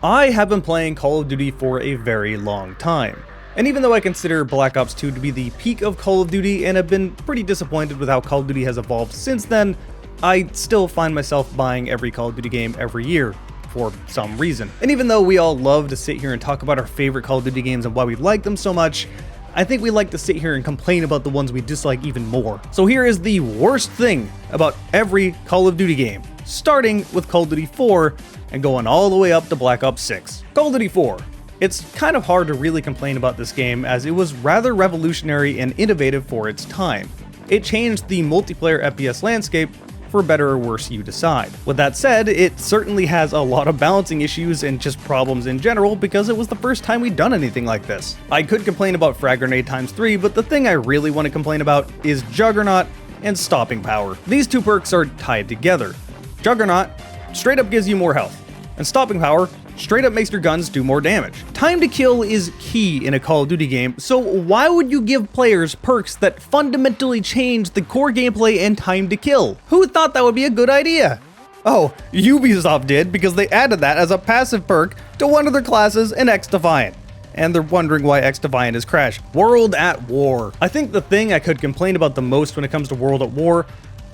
I have been playing Call of Duty for a very long time, and even though I consider Black Ops 2 to be the peak of Call of Duty and have been pretty disappointed with how Call of Duty has evolved since then, I still find myself buying every Call of Duty game every year for some reason. And even though we all love to sit here and talk about our favorite Call of Duty games and why we like them so much, I think we like to sit here and complain about the ones we dislike even more. So here is the worst thing about every Call of Duty game, starting with Call of Duty 4 and going all the way up to Black Ops 6. Call of Duty 4. It's kind of hard to really complain about this game as it was rather revolutionary and innovative for its time. It changed the multiplayer FPS landscape, for better or worse you decide. With that said, it certainly has a lot of balancing issues and just problems in general because it was the first time we'd done anything like this. I could complain about frag grenade ×3, but the thing I really want to complain about is Juggernaut and stopping power. These two perks are tied together. Juggernaut straight up gives you more health, and stopping power straight up makes your guns do more damage. Time to kill is key in a Call of Duty game, so why would you give players perks that fundamentally change the core gameplay and time to kill? Who thought that would be a good idea? Oh, Ubisoft did, because they added that as a passive perk to one of their classes in X-Defiant. And they're wondering why X-Defiant is crashed. World at War. I think the thing I could complain about the most when it comes to World at War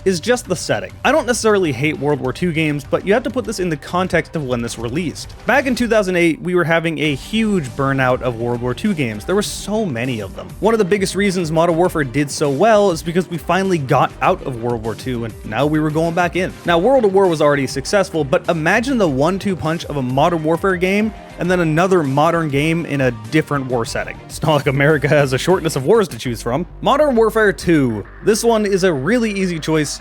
is just the setting. I don't necessarily hate World War II games, but you have to put this in the context of when this released. Back in 2008, we were having a huge burnout of World War II games. There were so many of them. One of the biggest reasons Modern Warfare did so well is because we finally got out of World War II and now we were going back in. Now, World at War was already successful, but imagine the 1-2 punch of a Modern Warfare game and then another modern game in a different war setting. It's not like America has a shortness of wars to choose from. Modern Warfare 2. This one is a really easy choice.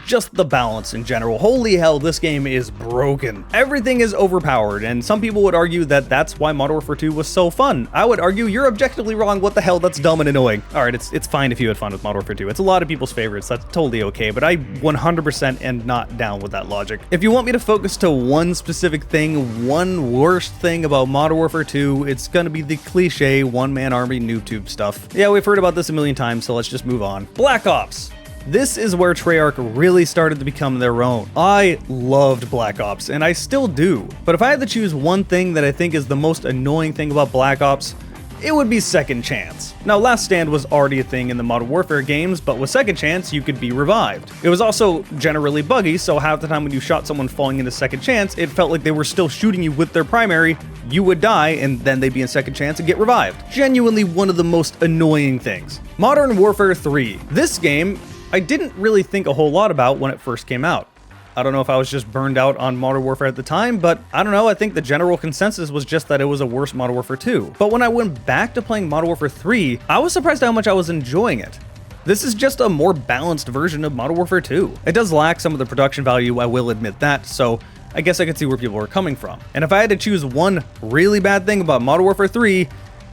Just the balance in general. Holy hell, this game is broken. Everything is overpowered, and some people would argue that that's why Modern Warfare 2 was so fun. I would argue you're objectively wrong. What the hell, that's dumb and annoying. Alright, it's fine if you had fun with Modern Warfare 2. It's a lot of people's favorites, that's totally okay, but I 100% am not down with that logic. If you want me to focus to one specific thing, one worst thing about Modern Warfare 2, it's gonna be the cliche one-man army noob tube stuff. Yeah, we've heard about this a million times, so let's just move on. Black Ops. This is where Treyarch really started to become their own. I loved Black Ops, and I still do. But if I had to choose one thing that I think is the most annoying thing about Black Ops, it would be Second Chance. Now, Last Stand was already a thing in the Modern Warfare games, but with Second Chance, you could be revived. It was also generally buggy, so half the time when you shot someone falling into Second Chance, it felt like they were still shooting you with their primary, you would die, and then they'd be in Second Chance and get revived. Genuinely one of the most annoying things. Modern Warfare 3. This game, I didn't really think a whole lot about when it first came out. I don't know if I was just burned out on Modern Warfare at the time, but I don't know, I think the general consensus was just that it was a worse Modern Warfare 2. But when I went back to playing Modern Warfare 3, I was surprised how much I was enjoying it. This is just a more balanced version of Modern Warfare 2. It does lack some of the production value, I will admit that, so I guess I could see where people were coming from. And if I had to choose one really bad thing about Modern Warfare 3,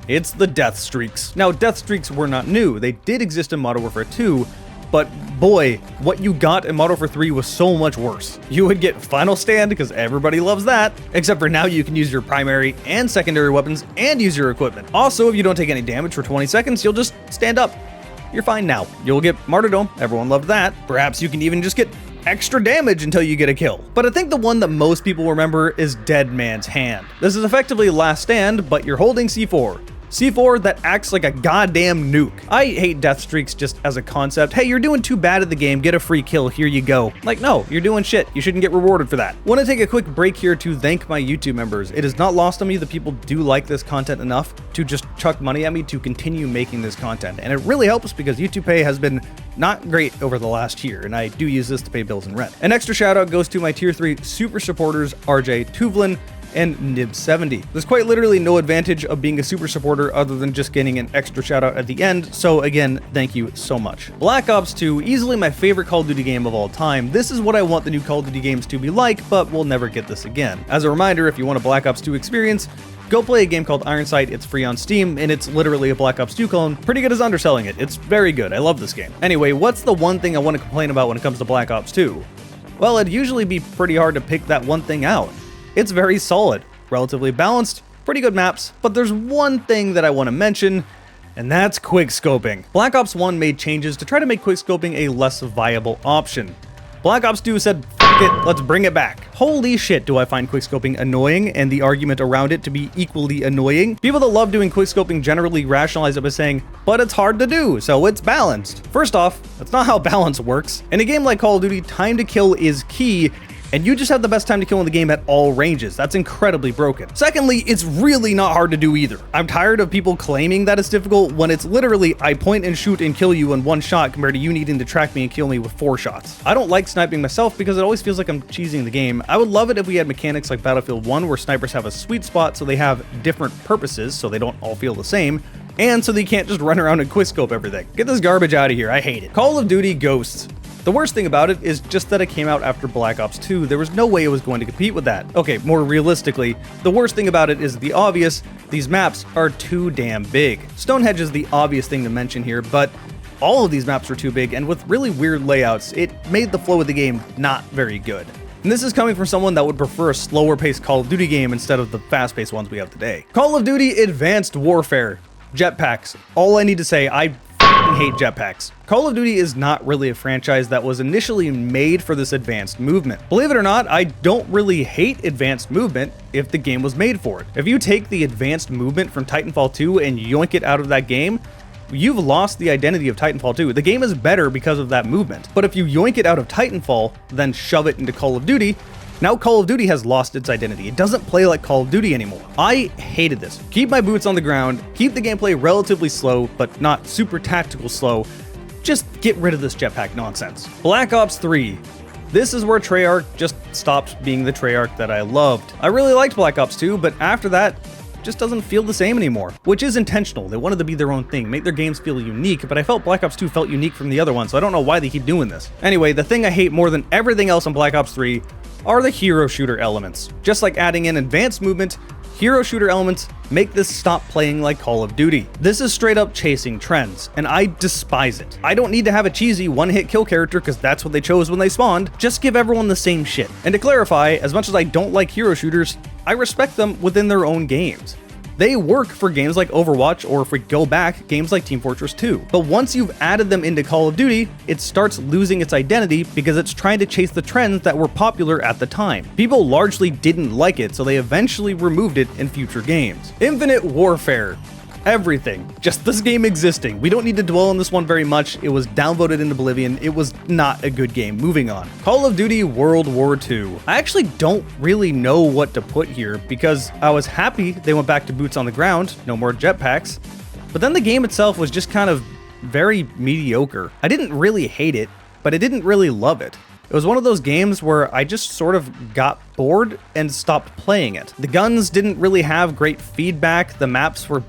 it's the death streaks. Now, death streaks were not new, they did exist in Modern Warfare 2, but boy, what you got in Modern Warfare 3 was so much worse. You would get Final Stand, because everybody loves that, except for now you can use your primary and secondary weapons and use your equipment. Also, if you don't take any damage for 20 seconds, you'll just stand up. You're fine now. You'll get Martyrdom, everyone loved that. Perhaps you can even just get extra damage until you get a kill. But I think the one that most people remember is Dead Man's Hand. This is effectively Last Stand, but you're holding C4. C4 that acts like a goddamn nuke. I hate death streaks just as a concept. Hey, you're doing too bad at the game, get a free kill, here you go. Like, no, you're doing shit. You shouldn't get rewarded for that. Want to take a quick break here to thank my YouTube members. It is not lost on me that people do like this content enough to just chuck money at me to continue making this content. And it really helps because YouTube Pay has been not great over the last year, and I do use this to pay bills and rent. An extra shout out goes to my tier 3 super supporters, RJ Tuvlin and Nib70. There's quite literally no advantage of being a super supporter other than just getting an extra shout out at the end, so again, thank you so much. Black Ops 2, easily my favorite Call of Duty game of all time. This is what I want the new Call of Duty games to be like, but we'll never get this again. As a reminder, if you want a Black Ops 2 experience, go play a game called Ironside. It's free on Steam, and it's literally a Black Ops 2 clone. Pretty good as underselling it. It's very good. I love this game. Anyway, what's the one thing I want to complain about when it comes to Black Ops 2? Well, it'd usually be pretty hard to pick that one thing out. It's very solid, relatively balanced, pretty good maps, but there's one thing that I want to mention, and that's quickscoping. Black Ops 1 made changes to try to make quickscoping a less viable option. Black Ops 2 said, "F it, let's bring it back." Holy shit, do I find quickscoping annoying and the argument around it to be equally annoying. People that love doing quickscoping generally rationalize it by saying, but it's hard to do, so it's balanced. First off, that's not how balance works. In a game like Call of Duty, time to kill is key, and you just have the best time to kill in the game at all ranges. That's incredibly broken. Secondly, it's really not hard to do either. I'm tired of people claiming that it's difficult when it's literally I point and shoot and kill you in one shot compared to you needing to track me and kill me with 4 shots. I don't like sniping myself because it always feels like I'm cheesing the game. I would love it if we had mechanics like Battlefield 1 where snipers have a sweet spot so they have different purposes so they don't all feel the same, and so that you can't just run around and quickscope everything. Get this garbage out of here, I hate it. Call of Duty Ghosts. The worst thing about it is just that it came out after Black Ops 2. There was no way it was going to compete with that. Okay, more realistically, the worst thing about it is the obvious. These maps are too damn big. Stonehenge is the obvious thing to mention here, but all of these maps were too big, and with really weird layouts, it made the flow of the game not very good. And this is coming from someone that would prefer a slower paced Call of Duty game instead of the fast paced ones we have today. Call of Duty Advanced Warfare. Jetpacks. All I need to say, I hate jetpacks. Call of Duty is not really a franchise that was initially made for this advanced movement. Believe it or not, I don't really hate advanced movement if the game was made for it. If you take the advanced movement from Titanfall 2 and yoink it out of that game, you've lost the identity of Titanfall 2. The game is better because of that movement. But if you yoink it out of Titanfall, then shove it into Call of Duty, now Call of Duty has lost its identity. It doesn't play like Call of Duty anymore. I hated this. Keep my boots on the ground, keep the gameplay relatively slow, but not super tactical slow. Just get rid of this jetpack nonsense. Black Ops 3. This is where Treyarch just stopped being the Treyarch that I loved. I really liked Black Ops 2, but after that, just doesn't feel the same anymore, which is intentional. They wanted to be their own thing, make their games feel unique, but I felt Black Ops 2 felt unique from the other one, so I don't know why they keep doing this. Anyway, the thing I hate more than everything else on Black Ops 3 are the hero shooter elements. Just like adding in advanced movement, hero shooter elements make this stop playing like Call of Duty. This is straight up chasing trends, and I despise it. I don't need to have a cheesy one-hit kill character because that's what they chose when they spawned. Just give everyone the same shit. And to clarify, as much as I don't like hero shooters, I respect them within their own games. They work for games like Overwatch, or if we go back, games like Team Fortress 2. But once you've added them into Call of Duty, it starts losing its identity because it's trying to chase the trends that were popular at the time. People largely didn't like it, so they eventually removed it in future games. Infinite Warfare. Everything. Just this game existing. We don't need to dwell on this one very much. It was downvoted into oblivion. It was not a good game. Moving on. Call of Duty World War II. I actually don't really know what to put here because I was happy they went back to boots on the ground, no more jetpacks, but then the game itself was just kind of very mediocre. I didn't really hate it, but I didn't really love it. It was one of those games where I just sort of got bored and stopped playing it. The guns didn't really have great feedback. The maps were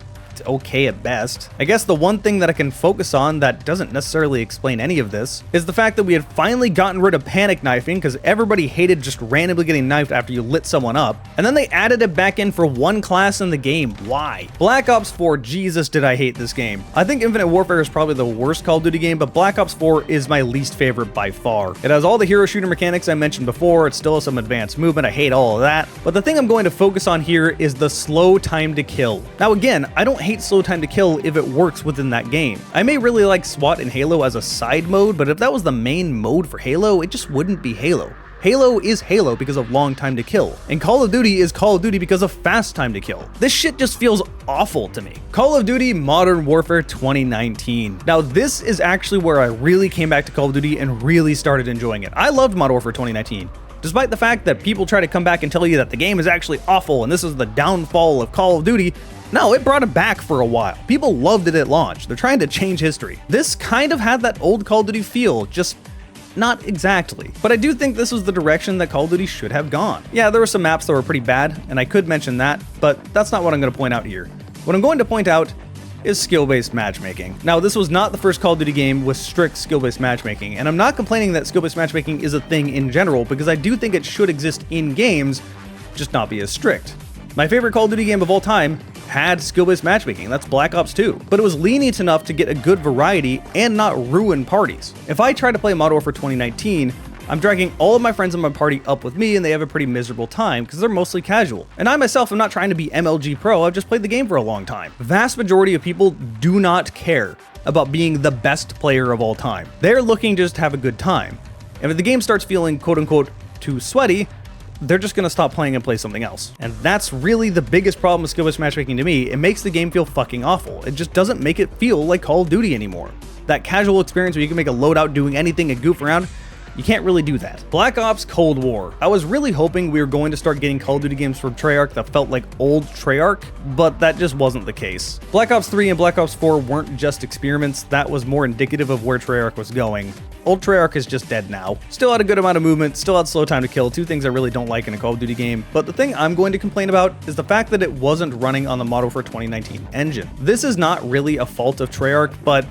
okay at best. I guess the one thing that I can focus on that doesn't necessarily explain any of this is the fact that we had finally gotten rid of panic knifing because everybody hated just randomly getting knifed after you lit someone up, and then they added it back in for one class in the game. Why? Black Ops 4, Jesus did I hate this game. I think Infinite Warfare is probably the worst Call of Duty game, but Black Ops 4 is my least favorite by far. It has all the hero shooter mechanics I mentioned before, it still has some advanced movement, I hate all of that, but the thing I'm going to focus on here is the slow time to kill. Now again, I don't hate slow time to kill if it works within that game. I may really like SWAT in Halo as a side mode, but if that was the main mode for Halo, it just wouldn't be Halo. Halo is Halo because of long time to kill, and Call of Duty is Call of Duty because of fast time to kill. This shit just feels awful to me. Call of Duty Modern Warfare 2019. Now this is actually where I really came back to Call of Duty and really started enjoying it. I loved Modern Warfare 2019. Despite the fact that people try to come back and tell you that the game is actually awful and this is the downfall of Call of Duty, no, it brought it back for a while. People loved it at launch. They're trying to change history. This kind of had that old Call of Duty feel, just not exactly. But I do think this was the direction that Call of Duty should have gone. Yeah, there were some maps that were pretty bad, and I could mention that, but that's not what I'm going to point out here. What I'm going to point out is skill-based matchmaking. Now, this was not the first Call of Duty game with strict skill-based matchmaking, and I'm not complaining that skill-based matchmaking is a thing in general, because I do think it should exist in games, just not be as strict. My favorite Call of Duty game of all time had skill-based matchmaking, that's Black Ops 2, but it was lenient enough to get a good variety and not ruin parties. If I try to play Modern Warfare 2019, I'm dragging all of my friends in my party up with me and they have a pretty miserable time because they're mostly casual. And I myself am not trying to be MLG Pro, I've just played the game for a long time. The vast majority of people do not care about being the best player of all time. They're looking to just have a good time. And if the game starts feeling quote-unquote too sweaty, they're just gonna stop playing and play something else. And that's really the biggest problem with skill-based matchmaking to me. It makes the game feel fucking awful. It just doesn't make it feel like Call of Duty anymore. That casual experience where you can make a loadout doing anything and goof around, you can't really do that. Black Ops Cold War. I was really hoping we were going to start getting Call of Duty games from Treyarch that felt like old Treyarch, but that just wasn't the case. Black Ops 3 and Black Ops 4 weren't just experiments, that was more indicative of where Treyarch was going. Old Treyarch is just dead now. Still had a good amount of movement, still had slow time to kill, two things I really don't like in a Call of Duty game, but the thing I'm going to complain about is the fact that it wasn't running on the Modern Warfare 2019 engine. This is not really a fault of Treyarch, but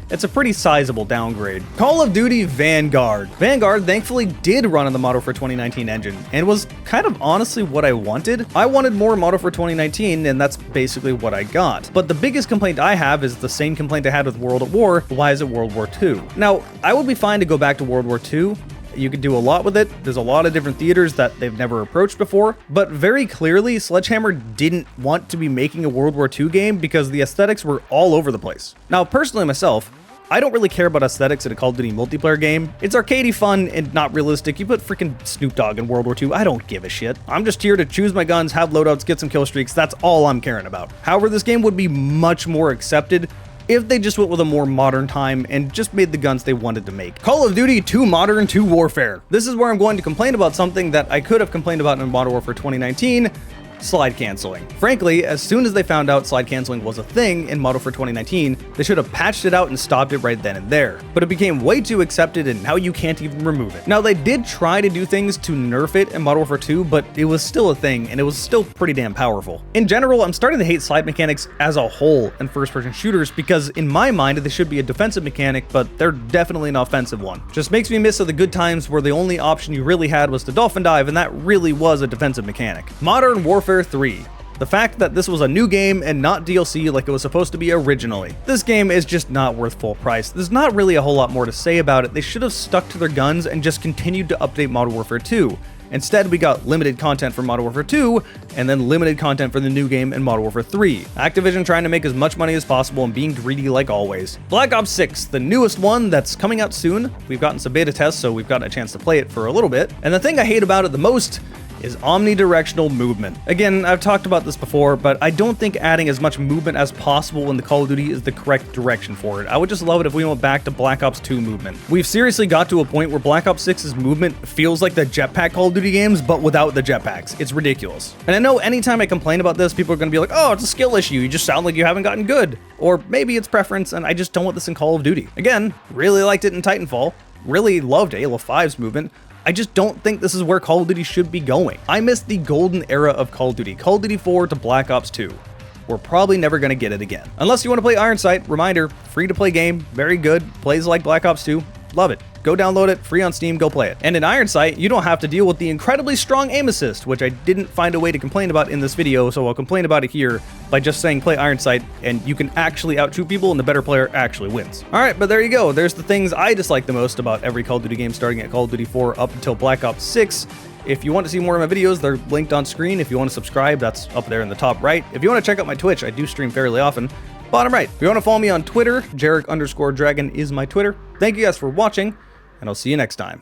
it's a pretty sizable downgrade. Call of Duty Vanguard. Vanguard thankfully did run on the Modern Warfare 2019 engine, and was kind of honestly what I wanted. I wanted more Modern Warfare 2019, and that's basically what I got. But the biggest complaint I have is the same complaint I had with World at War. Why is it World War II? Now, I would be fine to go back to World War II. You could do a lot with it. There's a lot of different theaters that they've never approached before, but very clearly Sledgehammer didn't want to be making a World War II game because the aesthetics were all over the place. Now, personally myself, I don't really care about aesthetics in a Call of Duty multiplayer game. It's arcadey fun and not realistic. You put freaking Snoop Dogg in World War II, I don't give a shit. I'm just here to choose my guns, have loadouts, get some kill streaks. That's all I'm caring about. However, this game would be much more accepted if they just went with a more modern time and just made the guns they wanted to make. Call of Duty 2 Modern 2 Warfare. This is where I'm going to complain about something that I could have complained about in Modern Warfare 2019, slide canceling. Frankly, as soon as they found out slide canceling was a thing in Modern Warfare 2019, they should have patched it out and stopped it right then and there. But it became way too accepted and now you can't even remove it. Now, they did try to do things to nerf it in Modern Warfare 2, but it was still a thing and it was still pretty damn powerful. In general, I'm starting to hate slide mechanics as a whole in first-person shooters because in my mind, they should be a defensive mechanic, but they're definitely an offensive one. Just makes me miss the good times where the only option you really had was to dolphin dive, and that really was a defensive mechanic. Modern Warfare 3. The fact that this was a new game and not DLC like it was supposed to be originally. This game is just not worth full price. There's not really a whole lot more to say about it. They should have stuck to their guns and just continued to update Modern Warfare 2. Instead, we got limited content for Modern Warfare 2, and then limited content for the new game in Modern Warfare 3. Activision trying to make as much money as possible and being greedy like always. Black Ops 6, the newest one that's coming out soon. We've gotten some beta tests, so we've gotten a chance to play it for a little bit. And the thing I hate about it the most is omnidirectional movement. Again, I've talked about this before, but I don't think adding as much movement as possible in the Call of Duty is the correct direction for it. I would just love it if we went back to Black Ops 2 movement. We've seriously got to a point where Black Ops 6's movement feels like the Jetpack Call of Duty games, but without the jetpacks. It's ridiculous. And I know anytime I complain about this, people are going to be like, oh, it's a skill issue. You just sound like you haven't gotten good. Or maybe it's preference, and I just don't want this in Call of Duty. Again, really liked it in Titanfall. Really loved Halo 5's movement. I just don't think this is where Call of Duty should be going. I miss the golden era of Call of Duty. Call of Duty 4 to Black Ops 2. We're probably never going to get it again. Unless you want to play Iron Sight, reminder, free to play game, very good, plays like Black Ops 2, love it. Go download it, free on Steam, go play it. And in Iron Sight, you don't have to deal with the incredibly strong aim assist, which I didn't find a way to complain about in this video, so I'll complain about it here by just saying play Iron Sight, and you can actually outshoot people and the better player actually wins. Alright, but there you go. There's the things I dislike the most about every Call of Duty game starting at Call of Duty 4 up until Black Ops 6. If you want to see more of my videos, they're linked on screen. If you want to subscribe, that's up there in the top right. If you want to check out my Twitch, I do stream fairly often. Bottom right. If you want to follow me on Twitter, Jarek_Dragon is my Twitter. Thank you guys for watching, and I'll see you next time.